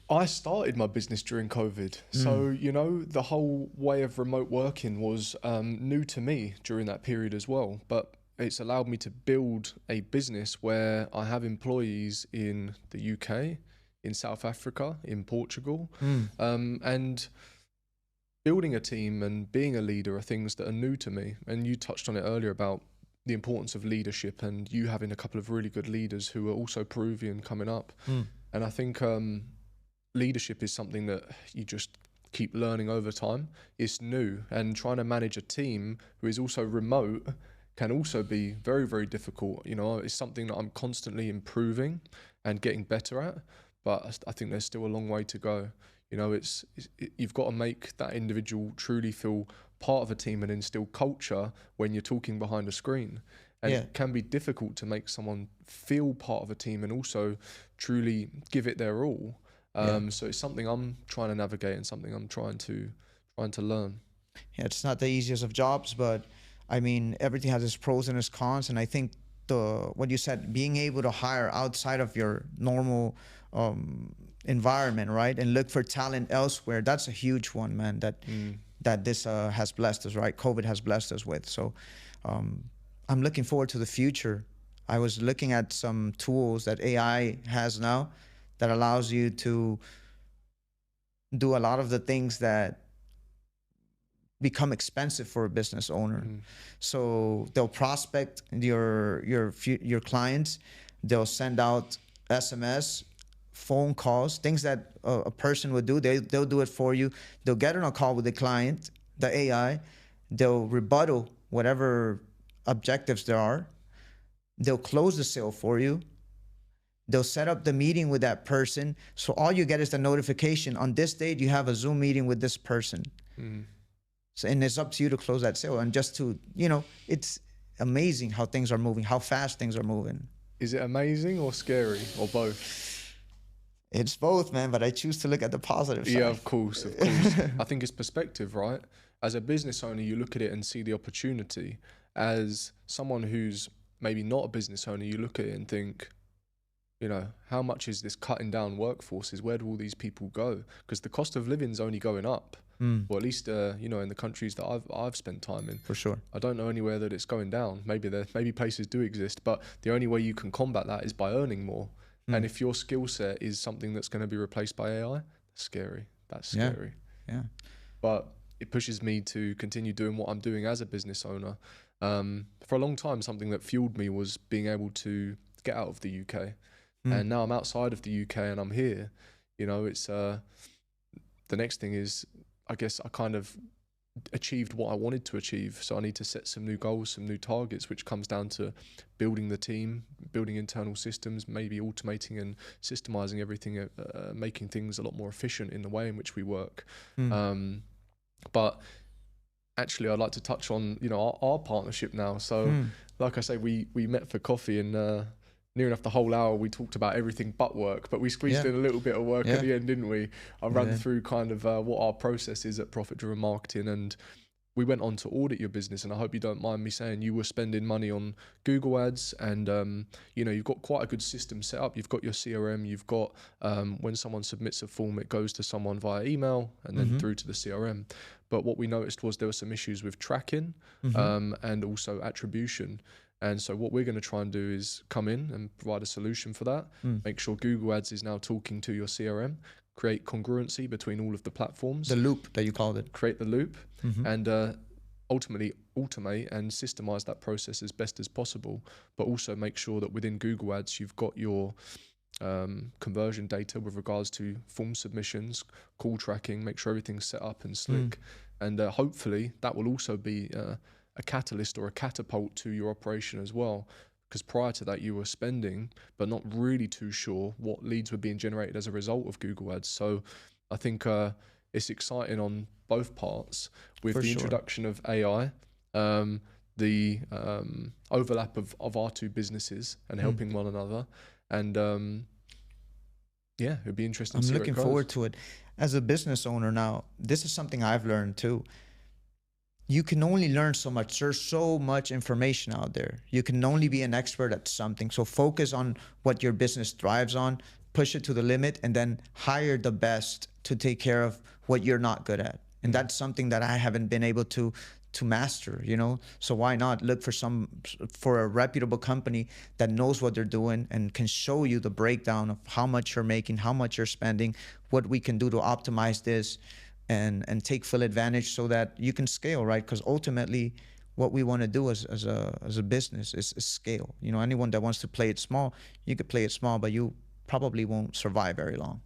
I started my business during COVID. So, the whole way of remote working was new to me during that period as well. But it's allowed me to build a business where I have employees in the UK, in South Africa, in Portugal. And building a team and being a leader are things that are new to me. And you touched on it earlier about the importance of leadership and you having a couple of really good leaders who are also Peruvian coming up. And I think leadership is something that you just keep learning over time. It's new, and trying to manage a team who is also remote can also be very, very difficult. It's something that I'm constantly improving and getting better at, but I think there's still a long way to go. You've got to make that individual truly feel part of a team and instill culture when you're talking behind a screen. And it can be difficult to make someone feel part of a team and also truly give it their all. So it's something I'm trying to navigate and something I'm trying to learn. Yeah, it's not the easiest of jobs, but I mean, everything has its pros and its cons. And I think what you said, being able to hire outside of your normal environment, right, and look for talent elsewhere, that's a huge one, man. That this has blessed us, right? COVID has blessed us with. So I'm looking forward to the future. I was looking at some tools that AI has now that allows you to do a lot of the things that become expensive for a business owner. So they'll prospect your clients. They'll send out SMS, phone calls, things that a person would do. They'll do it for you. They'll get on a call with the client, the AI. They'll rebuttal whatever objectives there are. They'll close the sale for you. They'll set up the meeting with that person. So all you get is the notification. On this date, you have a Zoom meeting with this person. So, and it's up to you to close that sale. And just to, it's amazing how things are moving, how fast things are moving. Is it amazing or scary or both? It's both, man, but I choose to look at the positive side. Yeah, of course. I think it's perspective, right? As a business owner, you look at it and see the opportunity. As someone who's maybe not a business owner, you look at it and think, how much is this cutting down workforces? Where do all these people go? Because the cost of living is only going up. Or at least, in the countries that I've spent time in. For sure. I don't know anywhere that it's going down. Maybe places do exist, but the only way you can combat that is by earning more. And if your skill set is something that's going to be replaced by AI, that's scary. Yeah. But it pushes me to continue doing what I'm doing as a business owner. For a long time, something that fueled me was being able to get out of the UK. And now I'm outside of the UK and I'm here. It's the next thing is, I guess I kind of achieved what I wanted to achieve. So I need to set some new goals, some new targets, which comes down to building the team, building internal systems, maybe automating and systemizing everything, making things a lot more efficient in the way in which we work. But actually, I'd like to touch on, our partnership now. So like I say, we met for coffee and near enough the whole hour we talked about everything but work, but we squeezed in a little bit of work at the end, didn't we? I ran through kind of what our process is at Profit Driven Marketing, and we went on to audit your business. And I hope you don't mind me saying you were spending money on Google ads, and you've got quite a good system set up. You've got your CRM, you've got when someone submits a form, it goes to someone via email and then through to the CRM. But what we noticed was there were some issues with tracking and also attribution. And so what we're going to try and do is come in and provide a solution for that, make sure Google Ads is now talking to your CRM, create congruency between all of the platforms. The loop that you called it. Create the loop and ultimately automate and systemize that process as best as possible, but also make sure that within Google Ads, you've got your conversion data with regards to form submissions, call tracking, make sure everything's set up and slick. And hopefully that will also be a catalyst or a catapult to your operation as well, because prior to that you were spending but not really too sure what leads were being generated as a result of Google Ads. So I think it's exciting on both parts with the introduction of AI, the overlap of our two businesses and helping one another, and it'd be interesting to see. I'm looking forward to it. As a business owner now, this is something I've learned too. You can only learn so much. There's so much information out there. You can only be an expert at something. So focus on what your business thrives on. push it to the limit, and then hire the best to take care of what you're not good at. And that's something that I haven't been able to master, you know? So why not look for a reputable company that knows what they're doing and can show you the breakdown of how much you're making, how much you're spending, what we can do to optimize this and take full advantage so that you can scale, right? Because ultimately what we want to do as a business is scale. You know, anyone that wants to play it small, you could play it small, but you probably won't survive very long.